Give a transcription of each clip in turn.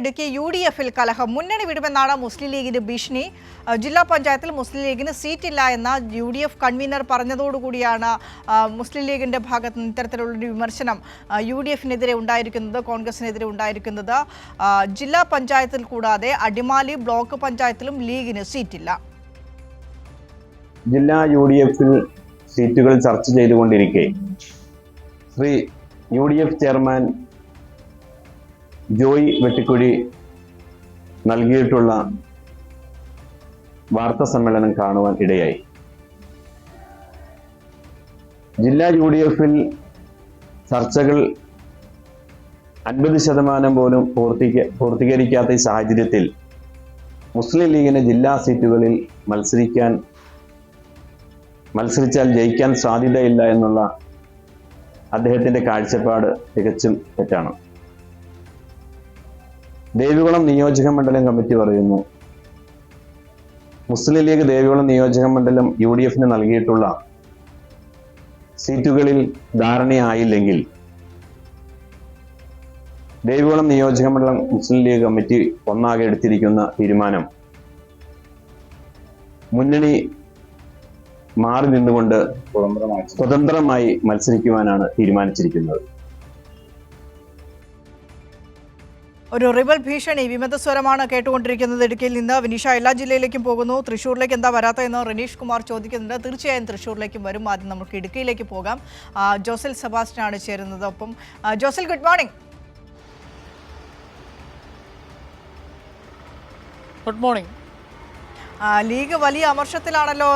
ഇടുക്കി UDF-ൽ കലഹം മുന്നണി വിടുമെന്നാണ് മുസ്ലിം ലീഗിന്റെ ഭീഷണി. ജില്ലാ പഞ്ചായത്തിൽ മുസ്ലിം ലീഗിന് സീറ്റില്ല എന്ന UDF കൺവീനർ പറഞ്ഞതോടുകൂടിയാണ് മുസ്ലിം ലീഗിന്റെ ഭാഗത്ത് നിന്ന് ഇത്തരത്തിലുള്ളൊരു വിമർശനം UDF-നെതിരെ ഉണ്ടായിരിക്കുന്നത്, കോൺഗ്രസിനെതിരെ ഉണ്ടായിരിക്കുന്നത്. ജില്ലാ പഞ്ചായത്തിൽ കൂടാതെ അടിമാലി ബ്ലോക്ക് പഞ്ചായത്തിലും ലീഗിന് സീറ്റില്ല. ജില്ലാ UDF-ൽ സീറ്റുകൾ ചർച്ച ചെയ്തുകൊണ്ടിരിക്കെ ശ്രീ UDF ചെയർമാൻ ജോയ് വെട്ടിക്കുഴി നൽകിയിട്ടുള്ള വാർത്താ സമ്മേളനം കാണുവാൻ ഇടയായി. ജില്ലാ UDF-ൽ ചർച്ചകൾ 50% പോലും പൂർത്തീകരിക്കാത്ത ഈ സാഹചര്യത്തിൽ മുസ്ലിം ലീഗിന് ജില്ലാ സീറ്റുകളിൽ മത്സരിച്ചാൽ ജയിക്കാൻ സാധ്യതയില്ല എന്നുള്ള അദ്ദേഹത്തിന്റെ കാഴ്ചപ്പാട് തികച്ചും തെറ്റാണ്. ദേവികുളം നിയോജക മണ്ഡലം കമ്മിറ്റി പറയുന്നു, മുസ്ലിം ലീഗ് ദേവികുളം നിയോജക മണ്ഡലം UDF-ന് നൽകിയിട്ടുള്ള സീറ്റുകളിൽ ധാരണയായില്ലെങ്കിൽ ദേവികുളം നിയോജക മണ്ഡലം മുസ്ലിം ലീഗ് കമ്മിറ്റി ഒന്നാകെ എടുത്തിരിക്കുന്ന തീരുമാനം മുന്നണി മാറി നിന്നുകൊണ്ട് സ്വതന്ത്രമായി മത്സരിക്കുവാനാണ് തീരുമാനിച്ചിരിക്കുന്നത്. ഒരു റിബൽ ഭീഷണി വിമതസ്വരമാണ് കേട്ടുകൊണ്ടിരിക്കുന്നത്. ഇടുക്കിയിൽ നിന്ന് വിനീഷ എല്ലാ ജില്ലയിലേക്കും പോകുന്നു. തൃശ്ശൂരിലേക്ക് എന്താ വരാത്തതെന്ന് റനീഷ് കുമാർ ചോദിക്കുന്നുണ്ട്. തീർച്ചയായും തൃശ്ശൂരിലേക്കും വരും. ആദ്യം നമുക്ക് ഇടുക്കിയിലേക്ക് പോകാം. ജോസൽ സെബാസ്റ്റ്യനാണ് ചേരുന്നത്. ഒപ്പം Jossel, good morning. Good morning. League വലിയ അമർഷത്തിലാണല്ലോ.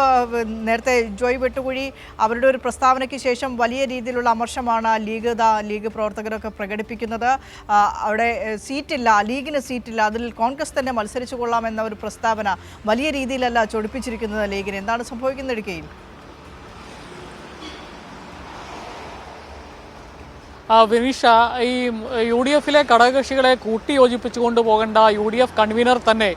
നേരത്തെ ജോയ് വെട്ടുകുഴി അവരുടെ ഒരു പ്രസ്താവനയ്ക്ക് ശേഷം വലിയ രീതിയിലുള്ള അമർഷമാണ് ലീഗ് പ്രവർത്തകരൊക്കെ പ്രകടിപ്പിക്കുന്നത്. അവിടെ സീറ്റില്ല, ലീഗിന് സീറ്റില്ല, അതിൽ കോൺഗ്രസ് തന്നെ മത്സരിച്ചു കൊള്ളാമെന്ന ഒരു പ്രസ്താവന വലിയ രീതിയിലല്ല ചൊടിപ്പിച്ചിരിക്കുന്നത് ലീഗിന്. എന്താണ് സംഭവിക്കുന്നത് ഇടുക്കിയിൽ? വിനീഷ, ഈ UDF-ലെ ഘടകകക്ഷികളെ കൂട്ടിയോജിപ്പിച്ചുകൊണ്ട് പോകേണ്ട UDF കൺവീനർ തന്നെ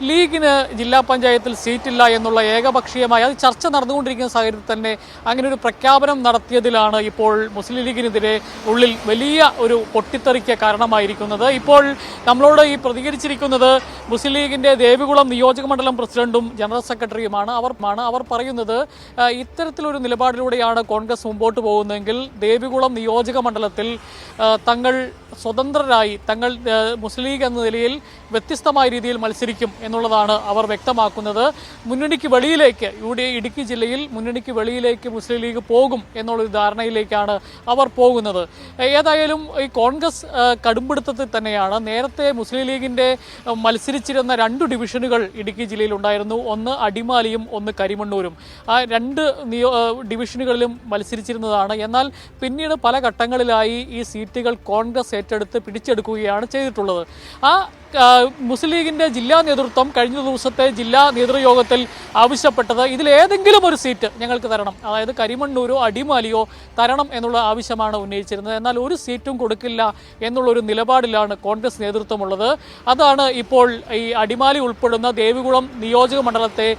ലീഗിന് ജില്ലാ പഞ്ചായത്തിൽ സീറ്റില്ല എന്നുള്ള ഏകപക്ഷീയമായി അത് ചർച്ച നടന്നുകൊണ്ടിരിക്കുന്ന സാഹചര്യത്തിൽ തന്നെ അങ്ങനെ ഒരു പ്രഖ്യാപനം നടത്തിയതിലാണ് ഇപ്പോൾ മുസ്ലിം ലീഗിനെതിരെ ഉള്ളിൽ വലിയ ഒരു പൊട്ടിത്തെറിക്ക് കാരണമായിരിക്കുന്നത്. ഇപ്പോൾ നമ്മളോട് ഈ പ്രതികരിച്ചിരിക്കുന്നത് മുസ്ലിം ലീഗിൻ്റെ ദേവികുളം നിയോജക മണ്ഡലം പ്രസിഡന്റും ജനറൽ സെക്രട്ടറിയുമാണ്. അവർ പറയുന്നത് ഇത്തരത്തിലൊരു നിലപാടിലൂടെയാണ് കോൺഗ്രസ് മുമ്പോട്ട് പോകുന്നതെങ്കിൽ ദേവികുളം നിയോജക മണ്ഡലത്തിൽ തങ്ങൾ സ്വതന്ത്രരായി മുസ്ലിം ലീഗ് എന്ന നിലയിൽ വ്യത്യസ്തമായ രീതിയിൽ മത്സരിക്കും എന്നുള്ളതാണ് അവർ വ്യക്തമാക്കുന്നത്. മുന്നണിക്ക് വെളിയിലേക്ക് ഇടുക്കി ജില്ലയിൽ മുന്നണിക്ക് വെളിയിലേക്ക് മുസ്ലിം ലീഗ് പോകും എന്നുള്ളൊരു ധാരണയിലേക്കാണ് അവർ പോകുന്നത്. ഏതായാലും ഈ കോൺഗ്രസ് കടുംപിടുത്തത്തിൽ തന്നെയാണ്. നേരത്തെ മുസ്ലിം ലീഗിൻ്റെ മത്സരിച്ചിരുന്ന 2 ഡിവിഷനുകൾ ഇടുക്കി ജില്ലയിൽ ഉണ്ടായിരുന്നു. ഒന്ന് അടിമാലിയും ഒന്ന് കരിമണ്ണൂരും. ആ 2 ഡിവിഷനുകളിലും മത്സരിച്ചിരുന്നതാണ്. എന്നാൽ പിന്നീട് പല ഘട്ടങ്ങളിലായി ഈ സീറ്റുകൾ കോൺഗ്രസ് ഏറ്റെടുത്ത് പിടിച്ചെടുക്കുകയാണ് ചെയ്തിട്ടുള്ളത്. മുസ്ലിം ലീഗിൻ്റെ ജില്ലാ നേതൃത്വം കഴിഞ്ഞ ദിവസത്തെ ജില്ലാ നേതൃയോഗത്തിൽ ആവശ്യപ്പെട്ടത് ഇതിലേതെങ്കിലും ഒരു സീറ്റ് ഞങ്ങൾക്ക് തരണം, അതായത് കരിമണ്ണൂരോ അടിമാലിയോ തരണം എന്നുള്ള ആവശ്യമാണ് ഉന്നയിച്ചിരുന്നത്. എന്നാൽ ഒരു സീറ്റും കൊടുക്കില്ല എന്നുള്ളൊരു നിലപാടിലാണ് കോൺഗ്രസ് നേതൃത്വമുള്ളത്. അതാണ് ഇപ്പോൾ ഈ അടിമാലി ഉൾപ്പെടുന്ന ദേവികുളം നിയോജക മണ്ഡലത്തെ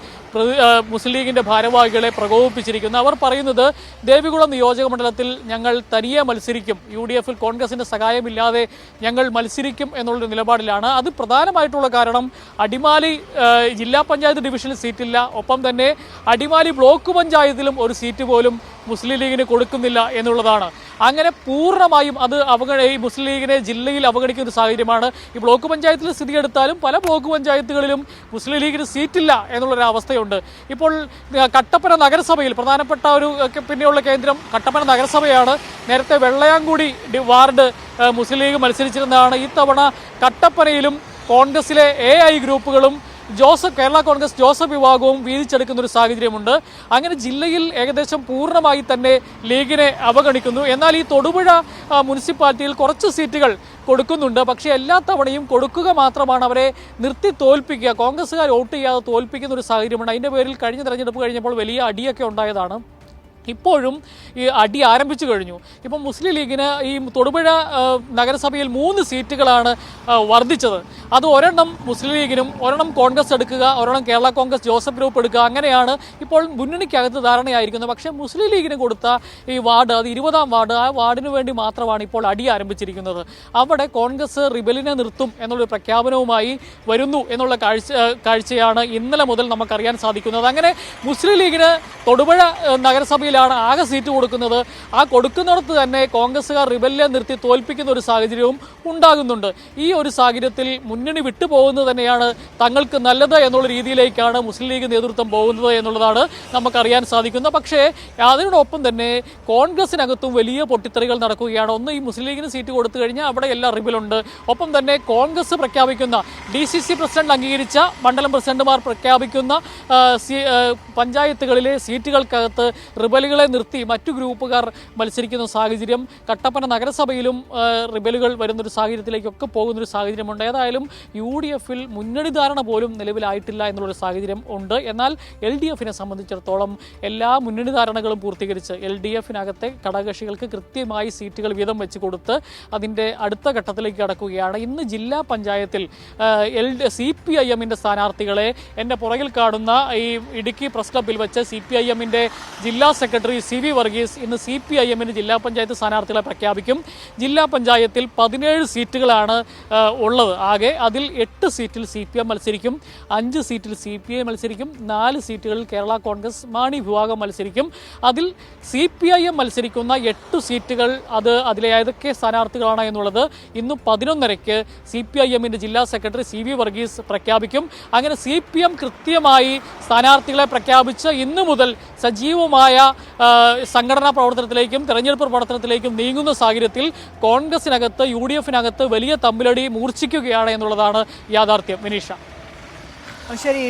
മുസ്ലിം ലീഗിൻ്റെ ഭാരവാഹികളെ പ്രകോപിപ്പിച്ചിരിക്കുന്നത്. അവർ പറയുന്നത് ദേവികുളം നിയോജക മണ്ഡലത്തിൽ ഞങ്ങൾ തനിയെ മത്സരിക്കും, UDF-ൽ കോൺഗ്രസിൻ്റെ സഹായമില്ലാതെ ഞങ്ങൾ മത്സരിക്കും എന്നുള്ളൊരു നിലപാടിലാണ്. അത് പ്രധാനമായിട്ടുള്ള കാരണം അടിമാലി ജില്ലാ പഞ്ചായത്ത് ഡിവിഷനിൽ സീറ്റില്ല, ഒപ്പം തന്നെ അടിമാലി ബ്ലോക്ക് പഞ്ചായത്തിലും ഒരു സീറ്റ് പോലും മുസ്ലിം ലീഗിന് കൊടുക്കുന്നില്ല എന്നുള്ളതാണ്. അങ്ങനെ പൂർണ്ണമായും അത് ഈ മുസ്ലിം ലീഗിനെ ജില്ലയിൽ അവഗണിക്കുന്ന ഒരു സാഹചര്യമാണ്. ഈ ബ്ലോക്ക് പഞ്ചായത്തിൽ സ്ഥിതിയെടുത്താലും പല ബ്ലോക്ക് പഞ്ചായത്തുകളിലും മുസ്ലിം ലീഗിന് സീറ്റില്ല എന്നുള്ളൊരു അവസ്ഥയുണ്ട്. ഇപ്പോൾ കട്ടപ്പന നഗരസഭയിൽ പ്രധാനപ്പെട്ട ഒരു പിന്നെയുള്ള കേന്ദ്രം കട്ടപ്പന നഗരസഭയാണ്. നേരത്തെ വെള്ളയാങ്കുടി വാർഡ് മുസ്ലിം ലീഗ് മത്സരിച്ചിരുന്നതാണ്. ഇത്തവണ കട്ടപ്പനയിലും കോൺഗ്രസിലെ AI ഗ്രൂപ്പുകളും കേരള കോൺഗ്രസ് ജോസഫ് വിഭാഗവും വീതിച്ചെടുക്കുന്ന ഒരു സാഹചര്യമുണ്ട്. അങ്ങനെ ജില്ലയിൽ ഏകദേശം പൂർണ്ണമായി തന്നെ ലീഗിനെ അവഗണിക്കുന്നു. എന്നാൽ ഈ തൊടുപുഴ മുനിസിപ്പാലിറ്റിയിൽ കുറച്ച് സീറ്റുകൾ കൊടുക്കുന്നുണ്ട്. പക്ഷേ എല്ലാ തവണയും കൊടുക്കുക മാത്രമാണ്, അവരെ നിർത്തി തോൽപ്പിക്കുക, കോൺഗ്രസ്സുകാർ വോട്ട് ചെയ്യാതെ തോൽപ്പിക്കുന്ന ഒരു സാഹചര്യമുണ്ട്. അതിൻ്റെ പേരിൽ കഴിഞ്ഞ തെരഞ്ഞെടുപ്പ് കഴിഞ്ഞപ്പോൾ വലിയ അടിയൊക്കെ ഉണ്ടായതാണ്. ഇപ്പോഴും ഈ അടി ആരംഭിച്ചു കഴിഞ്ഞു. ഇപ്പം മുസ്ലിം ലീഗിന് ഈ തൊടുപുഴ നഗരസഭയിൽ 3 സീറ്റുകളാണ് വർദ്ധിച്ചത്. അത് ഒരെണ്ണം മുസ്ലിം ലീഗിനും ഒരെണ്ണം കോൺഗ്രസ് എടുക്കുക, ഒരെണ്ണം കേരള കോൺഗ്രസ് ജോസഫ് ഗ്രൂപ്പ് എടുക്കുക, അങ്ങനെയാണ് ഇപ്പോൾ മുന്നണിക്കകത്ത് ധാരണയായിരിക്കുന്നത്. പക്ഷേ മുസ്ലിം ലീഗിന് കൊടുത്ത ഈ വാർഡ്, അത് 20-ാം വാർഡ്, ആ വാർഡിന് വേണ്ടി മാത്രമാണ് ഇപ്പോൾ അടി ആരംഭിച്ചിരിക്കുന്നത്. അവിടെ കോൺഗ്രസ് റിബലിനെ നിർത്തും എന്നുള്ളൊരു പ്രഖ്യാപനവുമായി വരുന്നു എന്നുള്ള കാഴ്ചയാണ് ഇന്നലെ മുതൽ നമുക്കറിയാൻ സാധിക്കുന്നത്. അങ്ങനെ മുസ്ലിം ലീഗിന് തൊടുപുഴ നഗരസഭയിലാണ് ആകെ സീറ്റ് കൊടുക്കുന്നത്. ആ കൊടുക്കുന്നിടത്ത് തന്നെ കോൺഗ്രസ്സുകാർ റിബലിനെ നിർത്തി തോൽപ്പിക്കുന്ന ഒരു സാഹചര്യവും ഉണ്ടാകുന്നുണ്ട്. ഈ ഒരു സാഹചര്യത്തിൽ മുന്നണി വിട്ടുപോകുന്നത് തന്നെയാണ് തങ്ങൾക്ക് നല്ലത് എന്നുള്ള രീതിയിലേക്കാണ് മുസ്ലിം ലീഗ് നേതൃത്വം പോകുന്നത് എന്നുള്ളതാണ് നമുക്കറിയാൻ സാധിക്കുന്നത്. പക്ഷേ അതിനോടൊപ്പം തന്നെ കോൺഗ്രസിനകത്തും വലിയ പൊട്ടിത്തെറികൾ നടക്കുകയാണ്. ഒന്ന്, ഈ മുസ്ലിം ലീഗിന് സീറ്റ് കൊടുത്തു കഴിഞ്ഞാൽ അവിടെ എല്ലാം റിബലുണ്ട്. ഒപ്പം തന്നെ കോൺഗ്രസ് പ്രഖ്യാപിക്കുന്ന DCC പ്രസിഡന്റ് അംഗീകരിച്ച മണ്ഡലം പ്രസിഡന്റുമാർ പ്രഖ്യാപിക്കുന്ന പഞ്ചായത്തുകളിലെ സീറ്റുകൾക്കകത്ത് റിബലുകളെ നിർത്തി മറ്റു ഗ്രൂപ്പുകാർ മത്സരിക്കുന്ന സാഹചര്യം, കട്ടപ്പന നഗരസഭയിലും റിബലുകൾ വരുന്നൊരു സാഹചര്യത്തിലേക്കൊക്കെ പോകുന്നൊരു സാഹചര്യമുണ്ട്. ഏതായാലും UDFിൽ മുന്നണി ധാരണ പോലും നിലവിലായിട്ടില്ല എന്നുള്ളൊരു സാഹചര്യം ഉണ്ട്. എന്നാൽ LDFിനെ സംബന്ധിച്ചിടത്തോളം എല്ലാ മുന്നണി ധാരണകളും പൂർത്തീകരിച്ച് LDFിനകത്തെ ഘടകകക്ഷികൾക്ക് കൃത്യമായി സീറ്റുകൾ വീതം വെച്ച് കൊടുത്ത് അതിൻ്റെ അടുത്ത ഘട്ടത്തിലേക്ക് കടക്കുകയാണ്. ഇന്ന് ജില്ലാ പഞ്ചായത്തിൽ CPIMൻ്റെ സ്ഥാനാർത്ഥികളെ എൻ്റെ പുറകിൽ കാണുന്ന ഈ ഇടുക്കി പ്രസ് ക്ലബ്ബിൽ വെച്ച് CPIMൻ്റെ ജില്ലാ സെക്രട്ടറി CV വർഗീസ് ഇന്ന് CPIMൻ്റെ ജില്ലാ പഞ്ചായത്ത് സ്ഥാനാർത്ഥികളെ പ്രഖ്യാപിക്കും. ജില്ലാ പഞ്ചായത്തിൽ 17 സീറ്റുകളാണ് ഉള്ളത് ആകെ. അതിൽ 8 സീറ്റിൽ CPM മത്സരിക്കും, 5 സീറ്റിൽ CPI മത്സരിക്കും, 4 സീറ്റുകളിൽ കേരള കോൺഗ്രസ് മാണി വിഭാഗം മത്സരിക്കും. അതിൽ CPIM മത്സരിക്കുന്ന 8 സീറ്റുകൾ അതിലെ ഏതൊക്കെ സ്ഥാനാർത്ഥികളാണ് എന്നുള്ളത് ഇന്ന് 11:30 CPIMൻ്റെ ജില്ലാ സെക്രട്ടറി CV വർഗീസ് പ്രഖ്യാപിക്കും. അങ്ങനെ CPM കൃത്യമായി സ്ഥാനാർത്ഥികളെ പ്രഖ്യാപിച്ച് ഇന്നു മുതൽ സജീവമായ സംഘടനാ പ്രവർത്തനത്തിലേക്കും തെരഞ്ഞെടുപ്പ് പ്രവർത്തനത്തിലേക്കും നീങ്ങുന്ന സാഹചര്യത്തിൽ കോൺഗ്രസിനകത്ത് UDFിനകത്ത് വലിയ തമ്മിലടി മൂർച്ഛിക്കുകയാണ് എന്നുള്ളതാണ് യാഥാർത്ഥ്യം. വിനീഷ, ശരി.